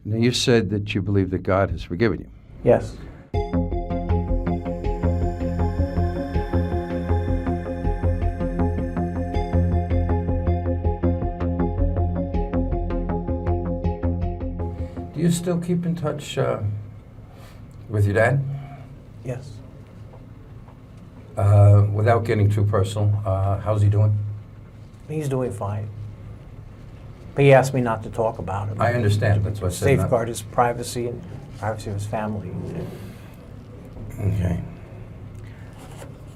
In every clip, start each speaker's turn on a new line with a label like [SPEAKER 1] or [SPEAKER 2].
[SPEAKER 1] Now, you said that you believe that God has forgiven you.
[SPEAKER 2] Yes.
[SPEAKER 1] Do you still keep in touch with your dad?
[SPEAKER 2] Yes.
[SPEAKER 1] Without getting too personal, how's he doing?
[SPEAKER 2] He's doing fine. But he asked me not to talk about him.
[SPEAKER 1] I understand. That's what I said.
[SPEAKER 2] Safeguard his privacy and privacy of his family.
[SPEAKER 1] Okay.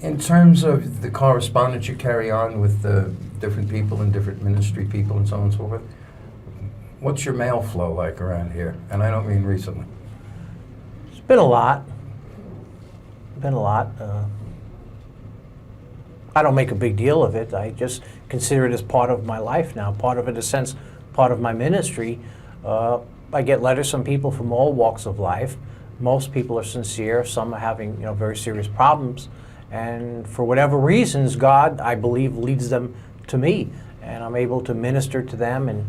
[SPEAKER 1] In terms of the correspondence you carry on with different people and different ministry people and so on and so forth, what's your mail flow like around here? And I don't mean recently.
[SPEAKER 2] It's been a lot. I don't make a big deal of it. I just consider it as part of my life now, part of it, in a sense, part of my ministry. I get letters from people from all walks of life. Most people are sincere. Some are having, very serious problems. And for whatever reasons, God, I believe, leads them to me. And I'm able to minister to them and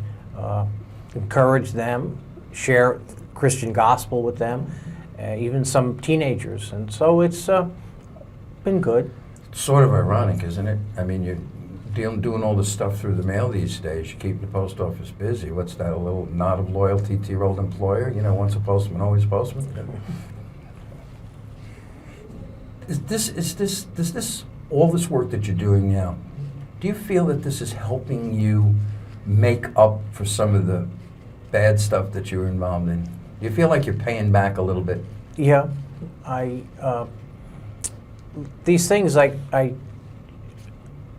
[SPEAKER 2] encourage them, share Christian gospel with them, even some teenagers. And so it's been good.
[SPEAKER 1] It's sort of ironic, isn't it? I mean, you're doing all this stuff through the mail these days. You keep the post office busy. What's that, a little nod of loyalty to your old employer? Once a postman, always a postman? Is this all this work that you're doing now, do you feel that this is helping you make up for some of the bad stuff that you were involved in? Do you feel like you're paying back a little bit?
[SPEAKER 2] Yeah. These things,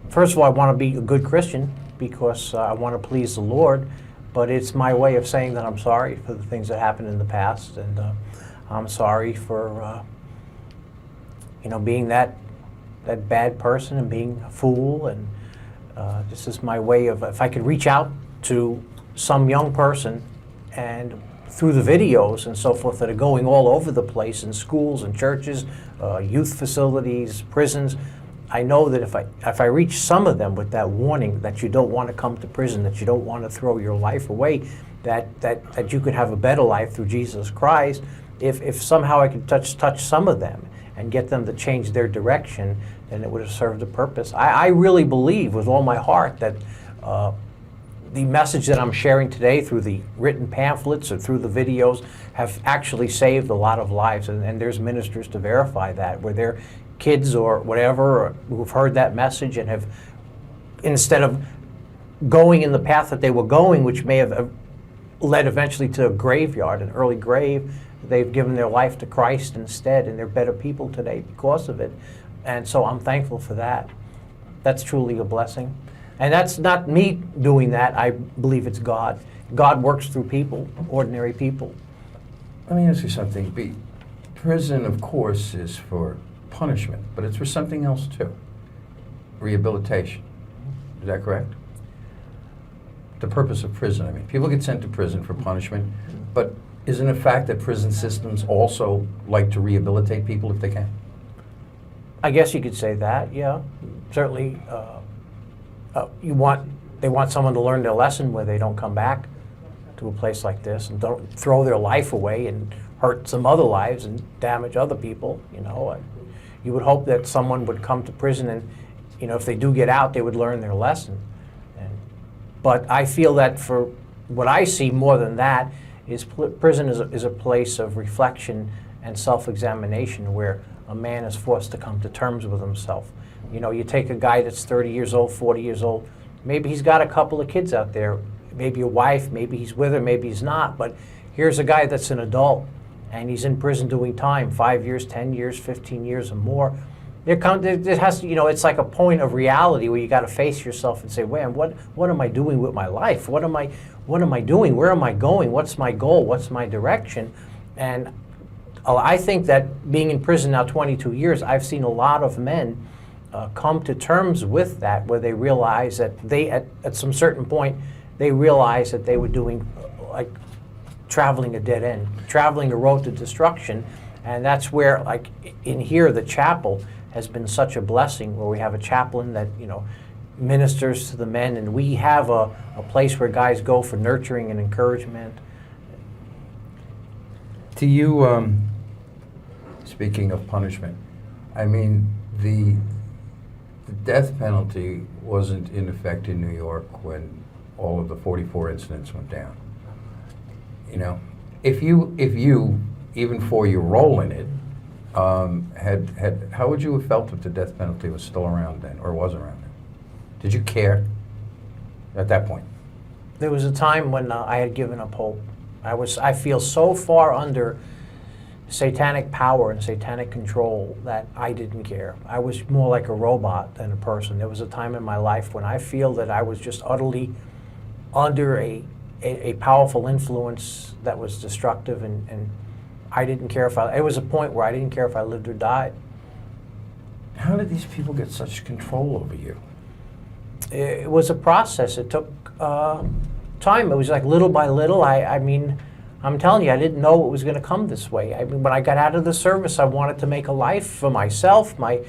[SPEAKER 2] first of all, I want to be a good Christian because I want to please the Lord, but it's my way of saying that I'm sorry for the things that happened in the past, and I'm sorry for being that bad person and being a fool, and this is my way of, if I could reach out to some young person and through the videos and so forth that are going all over the place in schools and churches, youth facilities, prisons, I know that if I reach some of them with that warning that you don't want to come to prison, that you don't want to throw your life away, that you could have a better life through Jesus Christ, if somehow I could touch some of them and get them to change their direction, then it would have served a purpose. I really believe with all my heart that the message that I'm sharing today through the written pamphlets or through the videos have actually saved a lot of lives, and there's ministers to verify that, where their kids or whatever who've heard that message and have, instead of going in the path that they were going, which may have led eventually to a graveyard, an early grave, they've given their life to Christ instead, and they're better people today because of it. And so I'm thankful for that. That's truly a blessing. And that's not me doing that. I believe it's God. God works through people, ordinary people.
[SPEAKER 1] Let me ask you something. Prison, of course, is for punishment, but it's for something else too. Rehabilitation. Is that correct? The purpose of prison, I mean, people get sent to prison for punishment, but isn't it a fact that prison systems also like to rehabilitate people if they can?
[SPEAKER 2] I guess you could say that, yeah. Certainly, they want someone to learn their lesson where they don't come back to a place like this and don't throw their life away and hurt some other lives and damage other people. You would hope that someone would come to prison and, if they do get out, they would learn their lesson. But I feel that for what I see more than that is prison is a place of reflection and self-examination where a man is forced to come to terms with himself. You take a guy that's 30 years old, 40 years old, maybe he's got a couple of kids out there, maybe a wife, maybe he's with her, maybe he's not, but here's a guy that's an adult and he's in prison doing time, 5 years, 10 years, 15 years or more. There has to, it's like a point of reality where you got to face yourself and say, "Man, what am I doing with my life? What am I doing? Where am I going? What's my goal? What's my direction?" And I think that being in prison now 22 years, I've seen a lot of men come to terms with that, where they realize that at some certain point, they realize that they were doing traveling a dead end, traveling a road to destruction. And that's where, in here, the chapel has been such a blessing, where we have a chaplain that, ministers to the men, and we have a place where guys go for nurturing and encouragement.
[SPEAKER 1] Do you, speaking of punishment, I mean, the death penalty wasn't in effect in New York when all of the 44 incidents went down. You know, if you, even for your role in it, how would you have felt if the death penalty was still around then, or was around then? Did you care at that point?
[SPEAKER 2] There was a time when I had given up hope. I feel so far under satanic power and satanic control that I didn't care. I was more like a robot than a person. There was a time in my life when I feel that I was just utterly under a powerful influence that was destructive, and I didn't care if it was a point where I didn't care if I lived or died.
[SPEAKER 1] How did these people get such control over you?
[SPEAKER 2] It was a process. It took time. It was like little by little. I mean, I'm telling you, I didn't know it was going to come this way. I mean, when I got out of the service, I wanted to make a life for myself. My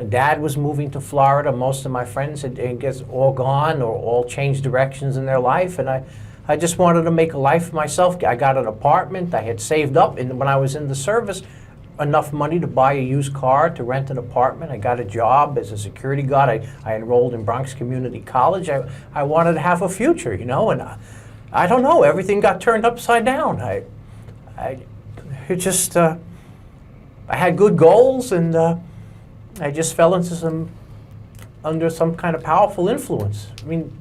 [SPEAKER 2] dad was moving to Florida. Most of my friends had, I guess, all gone or all changed directions in their life, and I just wanted to make a life for myself. I got an apartment. I had saved up, and when I was in the service, enough money to buy a used car, to rent an apartment. I got a job as a security guard. I enrolled in Bronx Community College. I wanted to have a future, you know, and I don't know, everything got turned upside down. I had good goals, and I just fell into under some kind of powerful influence. I mean,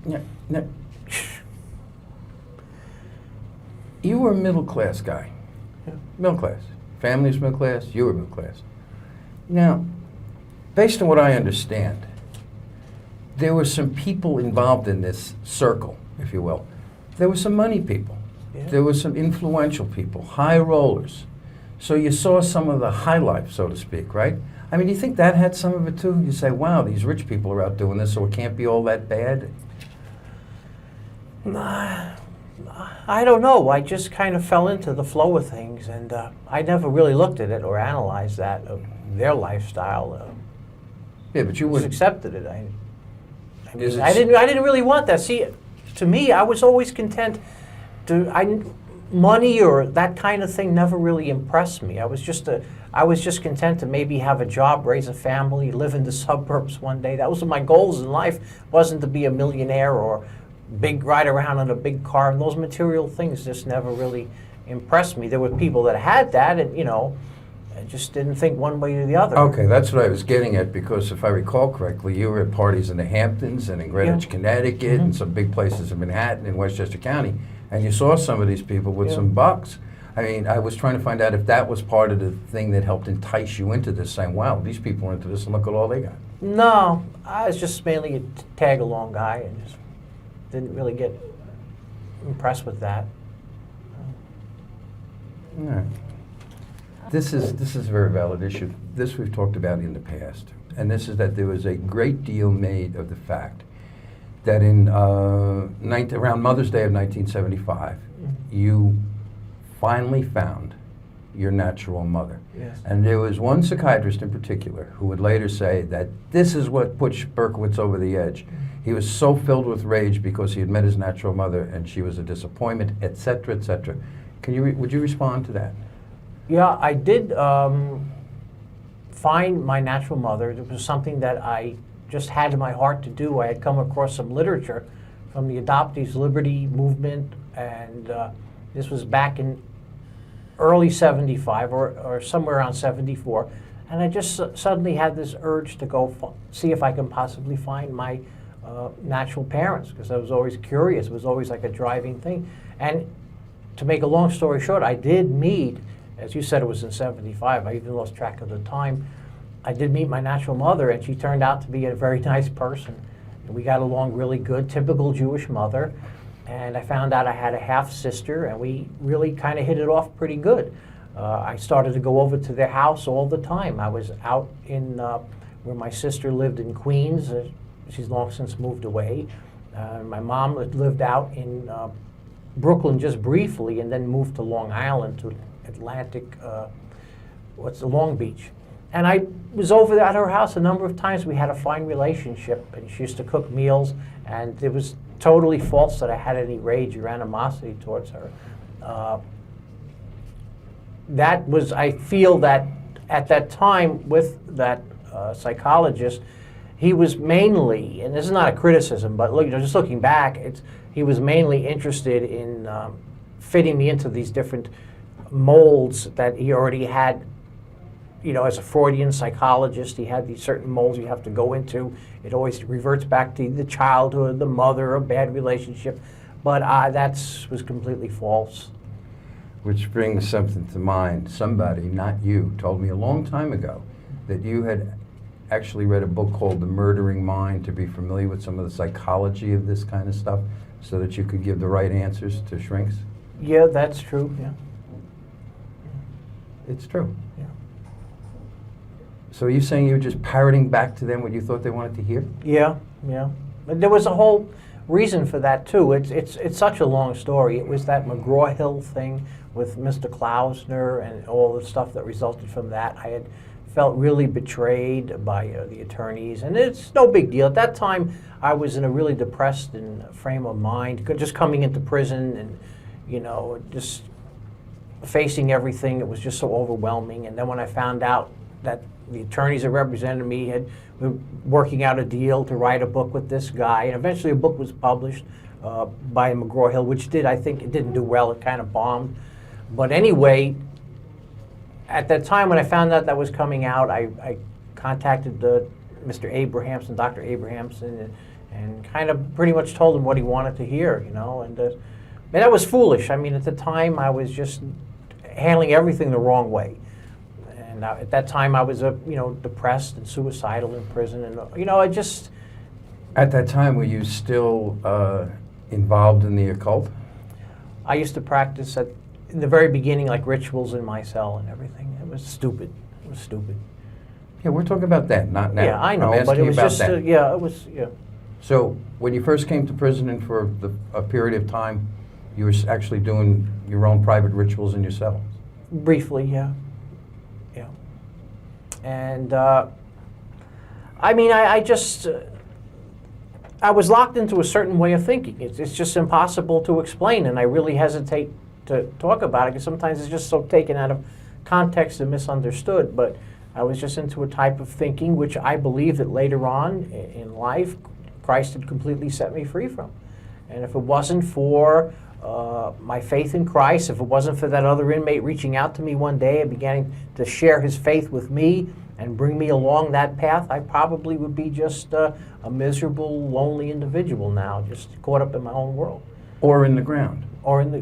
[SPEAKER 1] Yeah. You were a middle-class guy.
[SPEAKER 2] Yeah.
[SPEAKER 1] Middle class. Family's middle class, you were middle class. Now, based on what I understand, there were some people involved in this circle, if you will. There were some money people.
[SPEAKER 2] Yeah.
[SPEAKER 1] There were some influential people, high rollers. So you saw some of the high life, so to speak, right? I mean, do you think that had some of it too? You say, wow, these rich people are out doing this, so it can't be all that bad?
[SPEAKER 2] I don't know. I just kind of fell into the flow of things, and I never really looked at it or analyzed that of their lifestyle.
[SPEAKER 1] Yeah, but you
[SPEAKER 2] Just
[SPEAKER 1] would.
[SPEAKER 2] accepted it. I
[SPEAKER 1] Is
[SPEAKER 2] mean,
[SPEAKER 1] it
[SPEAKER 2] I didn't really want that. See, to me, I was always content money or that kind of thing never really impressed me. I was just content to maybe have a job, raise a family, live in the suburbs one day. That was my goals in life. Wasn't to be a millionaire or ride around in a big car. And those material things just never really impressed me. There were people that had that, and you know, I just didn't think one way or the other.
[SPEAKER 1] Okay, that's what I was getting at, because if I recall correctly, you were at parties in the Hamptons and in Greenwich,
[SPEAKER 2] Yeah.
[SPEAKER 1] Connecticut, and some big places in Manhattan and Westchester County, and you saw some of these people with
[SPEAKER 2] Yeah.
[SPEAKER 1] some bucks. I mean, I was trying to find out if that was part of the thing that helped entice you into this, saying, wow, these people are into this, and look at all they got.
[SPEAKER 2] No, I was just mainly a tag-along guy, and just didn't really get impressed with that.
[SPEAKER 1] All right. This is a very valid issue. This we've talked about in the past, and this is that there was a great deal made of the fact that in around Mother's Day of 1975, you finally found your natural mother.
[SPEAKER 2] Yes.
[SPEAKER 1] And there was one psychiatrist in particular who would later say that this is what put Berkowitz over the edge. He was so filled with rage because he had met his natural mother and she was a disappointment, etc., etc. Would you respond to that?
[SPEAKER 2] Yeah, I did find my natural mother. It was something that I just had in my heart to do. I had come across some literature from the Adoptees' Liberty movement, and this was back in early 75 or somewhere around 74. And I just suddenly had this urge to go see if I can possibly find my natural parents, because I was always curious. It was always like a driving thing. And to make a long story short, I did meet, as you said, it was in 75. I even lost track of the time. I did meet my natural mother, and she turned out to be a very nice person. And we got along really good, typical Jewish mother. And I found out I had a half-sister, and we really kind of hit it off pretty good. I started to go over to their house all the time. I was out in where my sister lived in Queens. She's long since moved away. My mom lived out in Brooklyn just briefly, and then moved to Long Island, to Long Beach. And I was over at her house a number of times. We had a fine relationship, and she used to cook meals, and it was totally false that I had any rage or animosity towards her. that was, I feel that at that time with that psychologist, he was mainly, and this is not a criticism, but look, just looking back, he was mainly interested in fitting me into these different molds that he already had. As a Freudian psychologist, he had these certain molds you have to go into. It always reverts back to the childhood, the mother, a bad relationship. But that was completely false.
[SPEAKER 1] Which brings something to mind. Somebody, not you, told me a long time ago that you had actually read a book called The Murdering Mind to be familiar with some of the psychology of this kind of stuff so that you could give the right answers to shrinks.
[SPEAKER 2] Yeah, that's true, yeah.
[SPEAKER 1] It's true.
[SPEAKER 2] Yeah.
[SPEAKER 1] So are you saying you were just parroting back to them what you thought they wanted to hear?
[SPEAKER 2] Yeah. But there was a whole reason for that too. It's such a long story. It was that McGraw-Hill thing with Mr. Klausner and all the stuff that resulted from that. I had felt really betrayed by the attorneys, and it's no big deal. At that time, I was in a really depressed frame of mind, just coming into prison and, just facing everything. It was just so overwhelming. And then when I found out that the attorneys that represented me were working out a deal to write a book with this guy, and eventually a book was published by McGraw-Hill, which I think it didn't do well. It kind of bombed. But anyway, at that time when I found out that was coming out, I contacted Mr. Abrahamson, Dr. Abrahamson, and kind of pretty much told him what he wanted to hear, and that was foolish. I mean, at the time, I was just handling everything the wrong way. And at that time, I was, depressed and suicidal in prison, and I just.
[SPEAKER 1] At that time, were you still involved in the occult?
[SPEAKER 2] I used to practice in the very beginning, like rituals in my cell and everything. It was stupid.
[SPEAKER 1] Yeah, we're talking about that, not now.
[SPEAKER 2] Yeah, I know,
[SPEAKER 1] I'm
[SPEAKER 2] but it was
[SPEAKER 1] about
[SPEAKER 2] just,
[SPEAKER 1] that.
[SPEAKER 2] it was, yeah.
[SPEAKER 1] So when you first came to prison and for a period of time, you were actually doing your own private rituals in your cell?
[SPEAKER 2] Briefly, yeah. And I just, I was locked into a certain way of thinking. It's just impossible to explain, and I really hesitate to talk about it because sometimes it's just so taken out of context and misunderstood. But I was just into a type of thinking which I believe that later on in life, Christ had completely set me free from. And if it wasn't for my faith in Christ, if it wasn't for that other inmate reaching out to me one day and beginning to share his faith with me and bring me along that path, I probably would be just a miserable, lonely individual now, just caught up in my own world.
[SPEAKER 1] Or in the ground?
[SPEAKER 2] Or in the,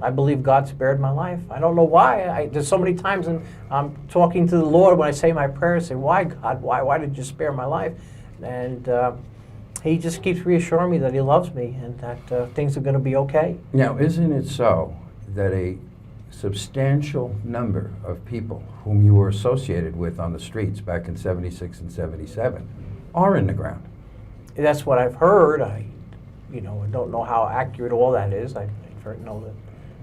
[SPEAKER 2] I believe God spared my life. I don't know why. There's so many times when I'm talking to the Lord when I say my prayers, I say, why, God? Why did you spare my life? And He just keeps reassuring me that He loves me and that things are going to be okay.
[SPEAKER 1] Now, isn't it so that a substantial number of people whom you were associated with on the streets back in 76 and 77 are in the ground?
[SPEAKER 2] That's what I've heard. I don't know how accurate all that is. I've heard, that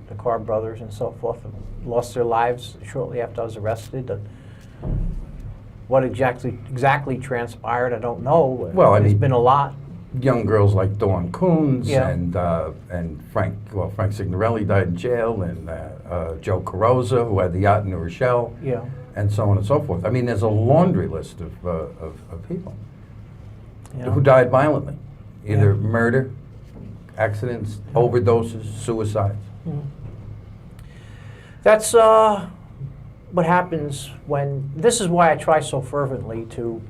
[SPEAKER 2] the Carr brothers and so forth have lost their lives shortly after I was arrested. And what exactly transpired, I don't know.
[SPEAKER 1] Well,
[SPEAKER 2] there's been a lot.
[SPEAKER 1] Young girls like Dawn Coons
[SPEAKER 2] Yeah.
[SPEAKER 1] and Frank Signorelli died in jail, and Joe Carosa, who had the yacht in New Rochelle,
[SPEAKER 2] Yeah.
[SPEAKER 1] and so on and so forth. I mean, there's a laundry list of people
[SPEAKER 2] Yeah.
[SPEAKER 1] who died violently, either
[SPEAKER 2] Yeah.
[SPEAKER 1] murder, accidents, overdoses, suicides.
[SPEAKER 2] That's what happens when. This is why I try so fervently to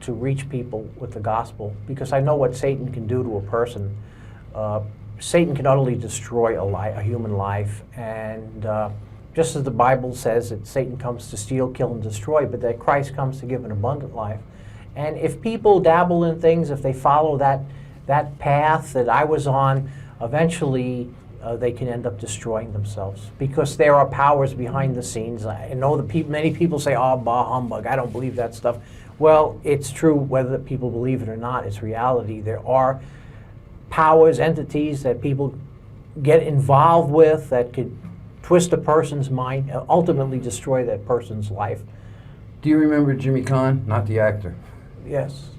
[SPEAKER 2] reach people with the gospel, because I know what Satan can do to a person. Satan can utterly destroy a human life, and just as the Bible says that Satan comes to steal, kill, and destroy, but that Christ comes to give an abundant life. And if people dabble in things, if they follow that path that I was on, eventually they can end up destroying themselves, because there are powers behind the scenes. I know many people say, "Oh, bah humbug, I don't believe that stuff." Well, it's true whether people believe it or not. It's reality. There are powers, entities that people get involved with that could twist a person's mind and ultimately destroy that person's life.
[SPEAKER 1] Do you remember Jimmy Kahn? Not the actor.
[SPEAKER 2] Yes.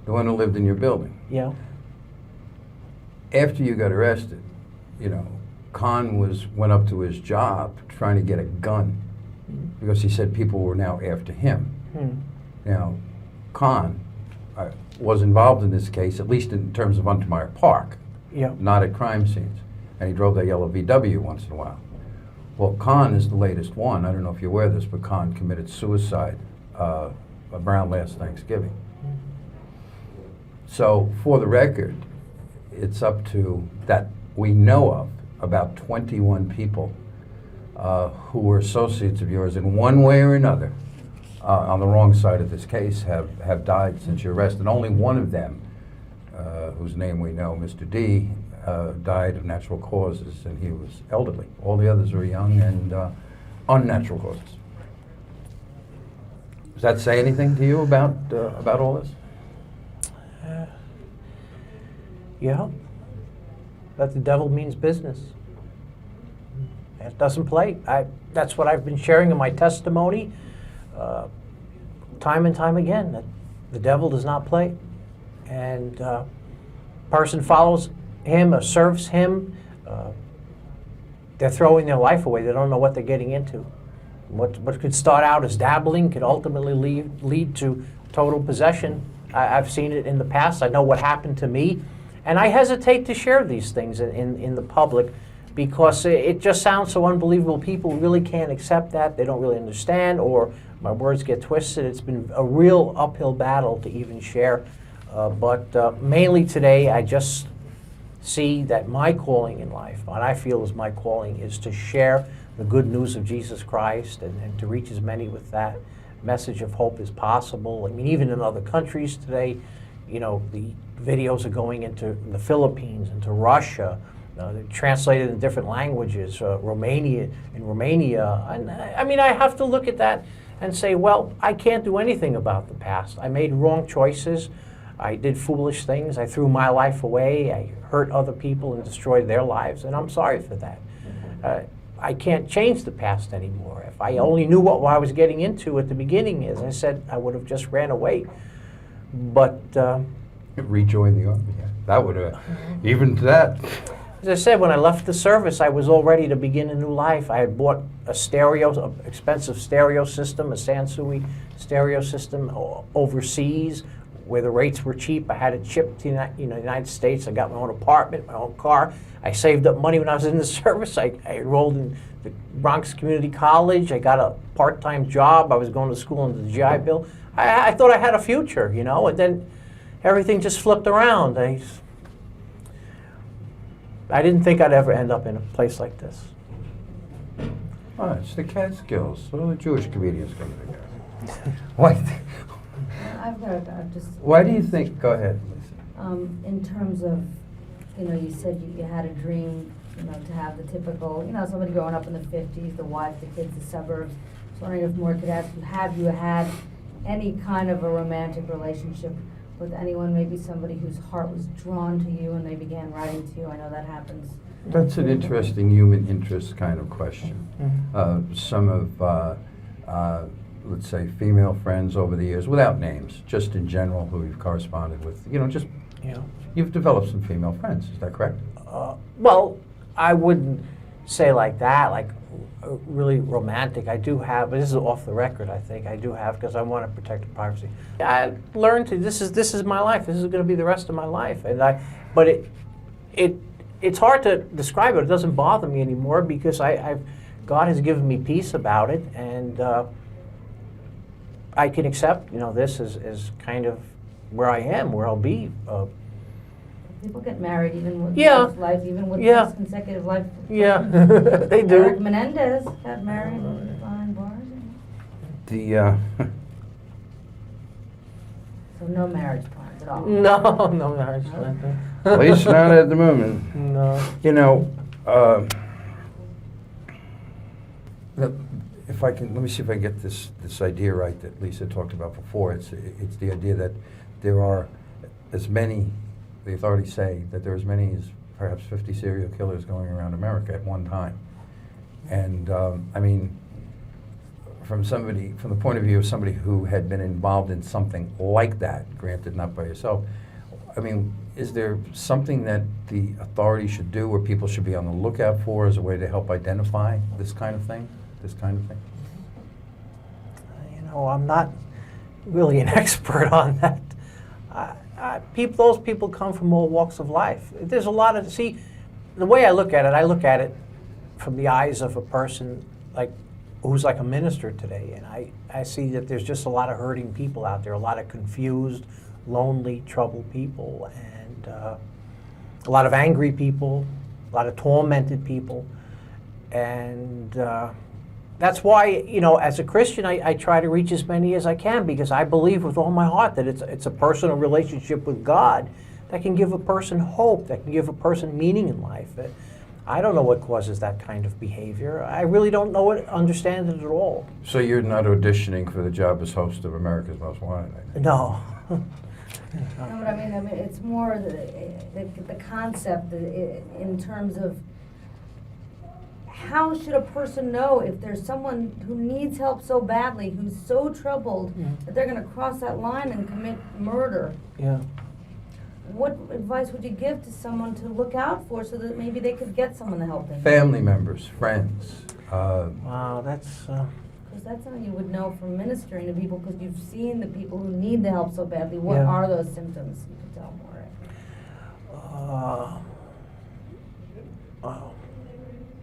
[SPEAKER 1] The one who lived in your building.
[SPEAKER 2] Yeah.
[SPEAKER 1] After you got arrested, Kahn went up to his job trying to get a gun because he said people were now after him. Now, Kahn was involved in this case, at least in terms of Untermeyer Park, not at crime scenes. And he drove that yellow VW once in a while. Well, Kahn is the latest one. I don't know if you're aware of this, but Kahn committed suicide around last Thanksgiving. So, for the record, it's up to, that we know of, about 21 people who were associates of yours in one way or another on the wrong side of this case have died since your arrest. And only one of them, whose name we know, Mr. D, died of natural causes, and he was elderly. All the others were young and unnatural causes. Does that say anything to you about all this?
[SPEAKER 2] Yeah. That the devil means business. It doesn't play. That's what I've been sharing in my testimony time and time again, that the devil does not play. And person follows him or serves him, they're throwing their life away. They don't know what they're getting into. What could start out as dabbling could ultimately lead to total possession. I've seen it in the past. I know what happened to me. And I hesitate to share these things in the public because it just sounds so unbelievable. People really can't accept that. They don't really understand, or my words get twisted. It's been a real uphill battle to even share. But mainly today, I just see that my calling in life, what I feel is my calling, is to share the good news of Jesus Christ and to reach as many with that message of hope as possible. I mean, even in other countries today, you know, the videos are going into the Philippines, into Russia. They're translated in different languages, Romania. And I mean, I have to look at that and say, well, I can't do anything about the past. I made wrong choices. I did foolish things. I threw my life away. I hurt other people and destroyed their lives, and I'm sorry for that. I can't change the past anymore. If I only knew what I was getting into at the beginning, as I said, I would have just ran away. But
[SPEAKER 1] rejoin the army. Yeah. That would have, even to that.
[SPEAKER 2] As I said, when I left the service, I was all ready to begin a new life. I had bought an expensive stereo system, a Sansui stereo system overseas, where the rates were cheap. I had it shipped to the United States. I got my own apartment, my own car. I saved up money when I was in the service. I enrolled in the Bronx Community College. I got a part-time job. I was going to school under the GI Bill. I thought I had a future, you know, and then everything just flipped around. I didn't think I'd ever end up in a place like this.
[SPEAKER 1] Oh, it's the Catskills. What are the Jewish comedians coming together? Why do you think? Go ahead, Lisa.
[SPEAKER 3] In terms of, you said you had a dream, to have the typical, somebody growing up in the 50s, the wife, the kids, the suburbs. I was wondering if more could ask you, have you had any kind of a romantic relationship with anyone, maybe somebody whose heart was drawn to you and they began writing to you? I know that happens.
[SPEAKER 1] That's an interesting human interest kind of question. Some of, let's say, female friends over the years, without names, just in general, who you've corresponded with, you've developed some female friends, is that correct?
[SPEAKER 2] Well, I wouldn't say like that, like really romantic. I do have, but this is off the record, I think. I do have, because I want to protect privacy. I learned to, this is my life. This is going to be the rest of my life. But it's hard to describe it. It doesn't bother me anymore because God has given me peace about it, and I can accept, this is kind of where I am, where I'll be.
[SPEAKER 3] People get married even with life, even with consecutive life.
[SPEAKER 2] Yeah, they do.
[SPEAKER 3] Eric Menendez got married behind bars. So no marriage plans at all.
[SPEAKER 2] No marriage plans.
[SPEAKER 1] At least not at the moment.
[SPEAKER 2] No.
[SPEAKER 1] If I can, let me see if I can get this idea right that Lisa talked about before. It's the idea that there are as many, the authorities say that there are as many as perhaps 50 serial killers going around America at one time. And I mean, from the point of view of somebody who had been involved in something like that, granted not by yourself, I mean, is there something that the authority should do or people should be on the lookout for as a way to help identify this kind of thing?
[SPEAKER 2] You know, I'm not really an expert on that. Those people come from all walks of life. There's a lot of, see, the way I look at it from the eyes of a person who's like a minister today, and I see that there's just a lot of hurting people out there, a lot of confused, lonely, troubled people, and a lot of angry people, a lot of tormented people, and that's why, you know, as a Christian, I try to reach as many as I can, because I believe with all my heart that it's a personal relationship with God that can give a person hope, that can give a person meaning in life. I don't know what causes that kind of behavior. I really don't know it, understand it at all.
[SPEAKER 1] So you're not auditioning for the job as host of America's Most Wanted?
[SPEAKER 2] No.
[SPEAKER 3] No, but I mean, it's more the concept in terms of how should a person know if there's someone who needs help so badly, who's so troubled that they're going to cross that line and commit murder?
[SPEAKER 2] Yeah.
[SPEAKER 3] What advice would you give to someone to look out for so that maybe they could get someone to help them?
[SPEAKER 1] Family members, friends.
[SPEAKER 2] Wow, that's...
[SPEAKER 3] Because that's something you would know from ministering to people, because you've seen the people who need the help so badly. What
[SPEAKER 2] Yeah.
[SPEAKER 3] are those symptoms? You could tell more.
[SPEAKER 2] Wow.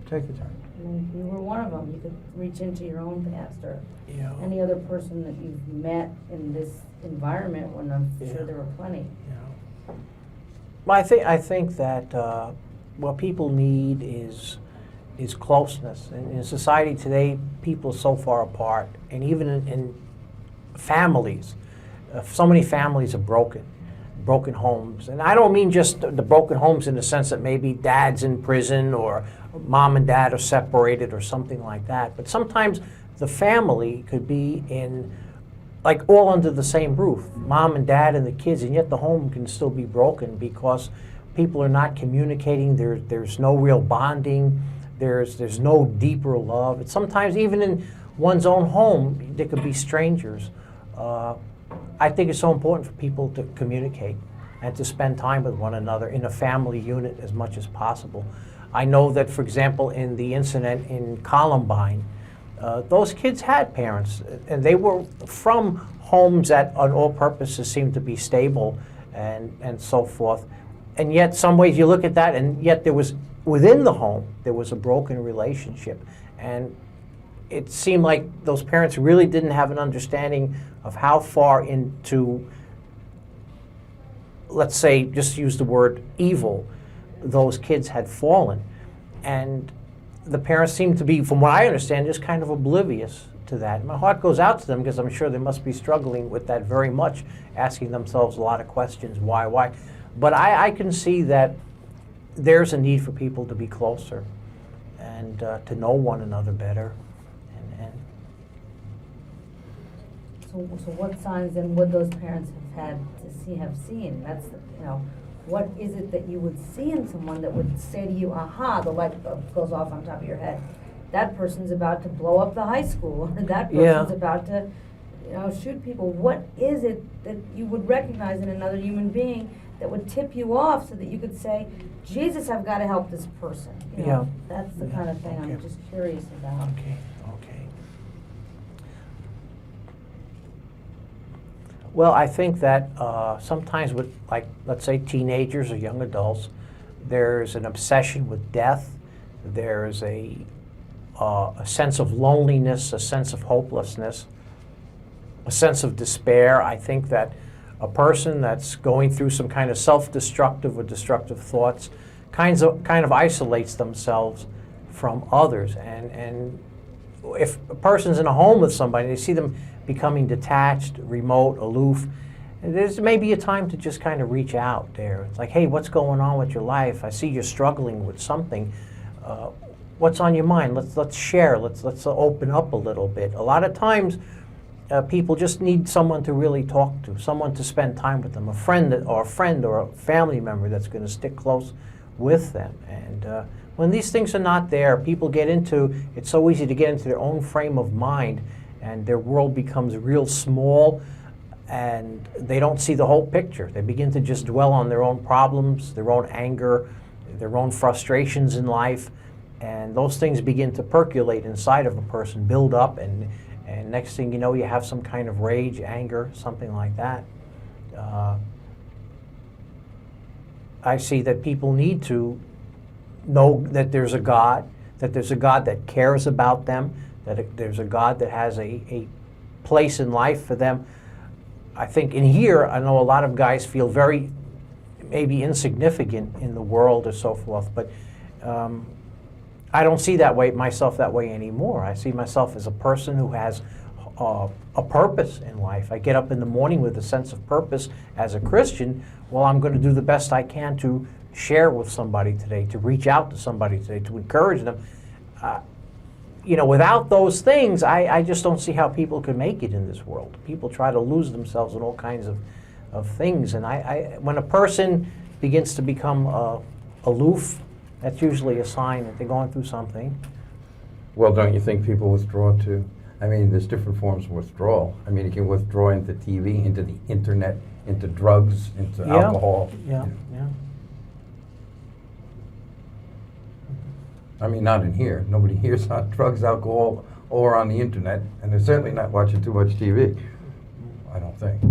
[SPEAKER 1] Take your time.
[SPEAKER 3] And if you were one of them, you could reach into your own past or
[SPEAKER 2] Yeah.
[SPEAKER 3] any other person that you've met in this environment, when I'm sure there were plenty.
[SPEAKER 2] Yeah. Well, I think that what people need is closeness. In society today, people are so far apart, and even in families, so many families are broken homes. And I don't mean just the broken homes in the sense that maybe dad's in prison or mom and dad are separated or something like that, but sometimes the family could be in, like, all under the same roof, mom and dad and the kids, and yet the home can still be broken because people are not communicating. There's no real bonding. There's no deeper love. It's sometimes even in one's own home, there could be strangers. I think it's so important for people to communicate and to spend time with one another in a family unit as much as possible. I know that, for example, in the incident in Columbine, those kids had parents, and they were from homes that on all purposes seemed to be stable and so forth. And yet, some ways you look at that, and yet there was, within the home, there was a broken relationship. And it seemed like those parents really didn't have an understanding of how far into, let's say, just use the word evil, those kids had fallen. And the parents seem to be, from what I understand, just kind of oblivious to that. My heart goes out to them, because I'm sure they must be struggling with that very much, asking themselves a lot of questions, why? But I can see that there's a need for people to be closer and to know one another better.
[SPEAKER 3] So what signs then would those parents have seen? That's what is it that you would see in someone that would say to you, aha, the light bulb goes off on top of your head. That person's about to blow up the high school, or that person's about to, shoot people. What is it that you would recognize in another human being that would tip you off so that you could say, Jesus, I've got to help this person? That's the kind of thing I'm just curious about.
[SPEAKER 2] Okay. Well, I think that sometimes with, like, let's say teenagers or young adults, there's an obsession with death. There's a sense of loneliness, a sense of hopelessness, a sense of despair. I think that a person that's going through some kind of self-destructive or destructive thoughts kind of isolates themselves from others. And if a person's in a home with somebody, they see them becoming detached, remote, aloof, there's maybe a time to just kind of reach out there. It's like, hey, what's going on with your life? I see you're struggling with something. What's on your mind? Let's share. Let's open up a little bit. A lot of times, people just need someone to really talk to, someone to spend time with them, a friend or a family member that's going to stick close with them. And when these things are not there, people it's so easy to get into their own frame of mind, and their world becomes real small. and they don't see the whole picture. They begin to just dwell on their own problems, their own anger, their own frustrations in life, and those things begin to percolate inside of a person, build up, and next thing you know, you have some kind of rage, anger, something like that. I see that people need to know that there's a God, that cares about them, that there's a God that has a place in life for them. I think in here, I know a lot of guys feel very maybe insignificant in the world or so forth, but I don't see myself that way anymore. I see myself as a person who has a purpose in life. I get up in the morning with a sense of purpose as a Christian. Well, I'm going to do the best I can to share with somebody today, to reach out to somebody today, to encourage them. Without those things, I just don't see how people can make it in this world. People try to lose themselves in all kinds of things. And when a person begins to become aloof, that's usually a sign that they're going through something.
[SPEAKER 1] Well, don't you think people withdraw too? I mean, there's different forms of withdrawal. I mean, you can withdraw into TV, into the internet, into drugs, into alcohol.
[SPEAKER 2] Yeah.
[SPEAKER 1] I mean, not in here. Nobody here's on drugs, alcohol, or on the internet, and they're certainly not watching too much TV. I don't think.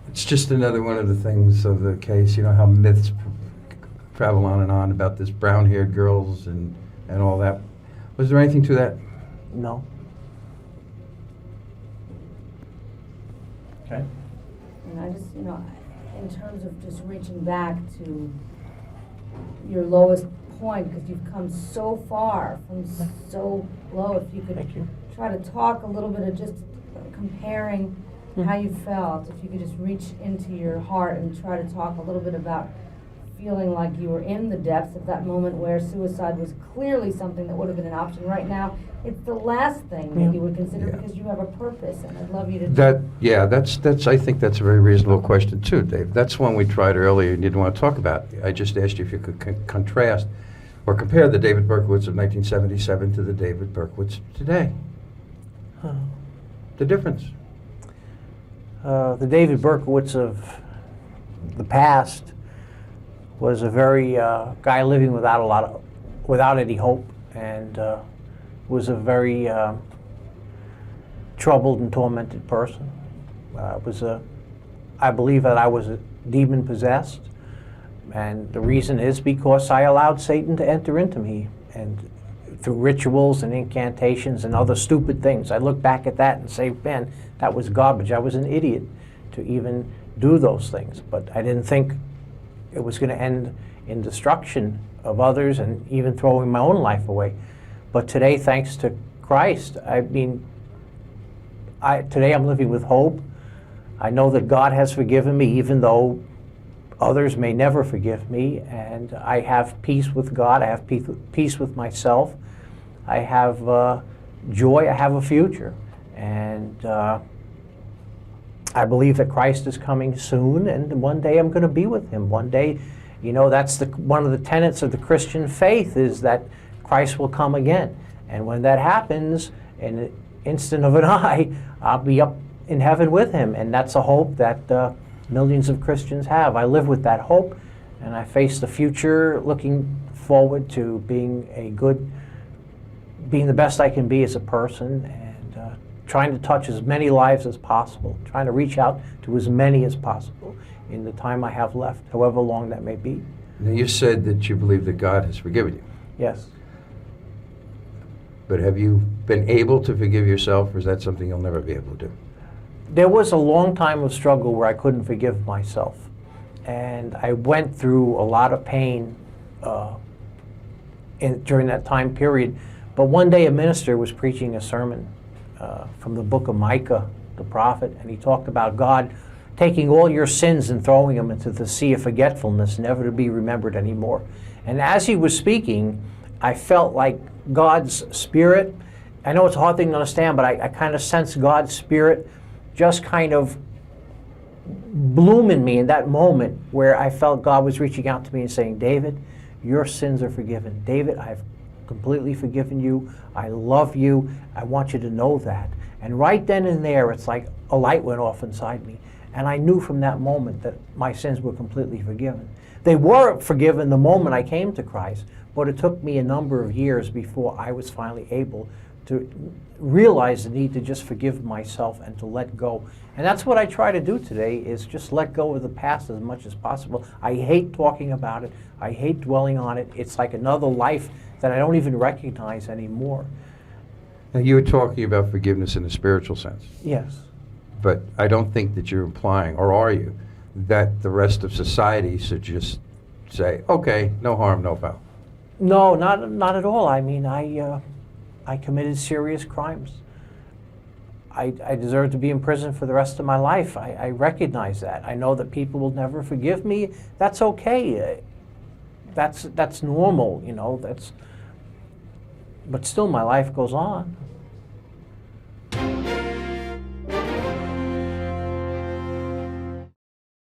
[SPEAKER 1] It's just another one of the things of the case, how myths travel on and on about this brown-haired girls and all that. Was there anything to that?
[SPEAKER 2] No. Okay.
[SPEAKER 3] And I just, in terms of just reaching back to your lowest point, because you've come so far from so low, if you could try to talk a little bit of just comparing how you felt, if you could just reach into your heart and try to talk a little bit about feeling like you were in the depths of that moment where suicide was clearly something that would have been an option. Right now, it's the last thing that you would consider because you have a purpose, and I'd love you to...
[SPEAKER 1] That's. I think that's a very reasonable question too, Dave. That's one we tried earlier and didn't want to talk about. I just asked you if you could contrast or compare the David Berkowitz of 1977 to the David Berkowitz today. The difference.
[SPEAKER 2] The David Berkowitz of the past was a very guy living without any hope, and was a very troubled and tormented person. I believe that I was demon possessed, and the reason is because I allowed Satan to enter into me, and through rituals and incantations and other stupid things. I look back at that and say, man, that was garbage. I was an idiot to even do those things, but I didn't think it was going to end in destruction of others and even throwing my own life away. But today, thanks to Christ, today I'm living with hope. I know that God has forgiven me, even though others may never forgive me, and I have peace with God. I have peace with myself. I have joy. I have a future, and I believe that Christ is coming soon, and one day I'm going to be with him. One day, that's one of the tenets of the Christian faith, is that Christ will come again. And when that happens, in an instant of an eye, I'll be up in heaven with him. And that's a hope that millions of Christians have. I live with that hope, and I face the future looking forward to being the best I can be as a person, and trying to touch as many lives as possible, trying to reach out to as many as possible in the time I have left, however long that may be.
[SPEAKER 1] Now, you said that you believe that God has forgiven you.
[SPEAKER 2] Yes.
[SPEAKER 1] But have you been able to forgive yourself, or is that something you'll never be able to do?
[SPEAKER 2] There was a long time of struggle where I couldn't forgive myself. And I went through a lot of pain during that time period. But one day a minister was preaching a sermon from the book of Micah, the prophet, and he talked about God taking all your sins and throwing them into the sea of forgetfulness, never to be remembered anymore. And as he was speaking, I felt like God's Spirit, I know it's a hard thing to understand, but I kind of sensed God's Spirit just kind of bloom in me in that moment where I felt God was reaching out to me and saying, David, your sins are forgiven. David, I've completely forgiven you. I love you. I want you to know that. And right then and there, it's like a light went off inside me. And I knew from that moment that my sins were completely forgiven. They were forgiven the moment I came to Christ, but it took me a number of years before I was finally able to realize the need to just forgive myself and to let go. And that's what I try to do today, is just let go of the past as much as possible. I hate talking about it. I hate dwelling on it. It's like another life that I don't even recognize anymore.
[SPEAKER 1] Now, you were talking about forgiveness in a spiritual sense,
[SPEAKER 2] Yes.
[SPEAKER 1] but I don't think that you're implying, or are you, that the rest of society should just say, okay, no harm, no foul.
[SPEAKER 2] No, not at all. I mean, I committed serious crimes. I deserve to be in prison for the rest of my life. I recognize that. I know that people will never forgive me. That's okay. That's normal, you know. But still, my life goes on.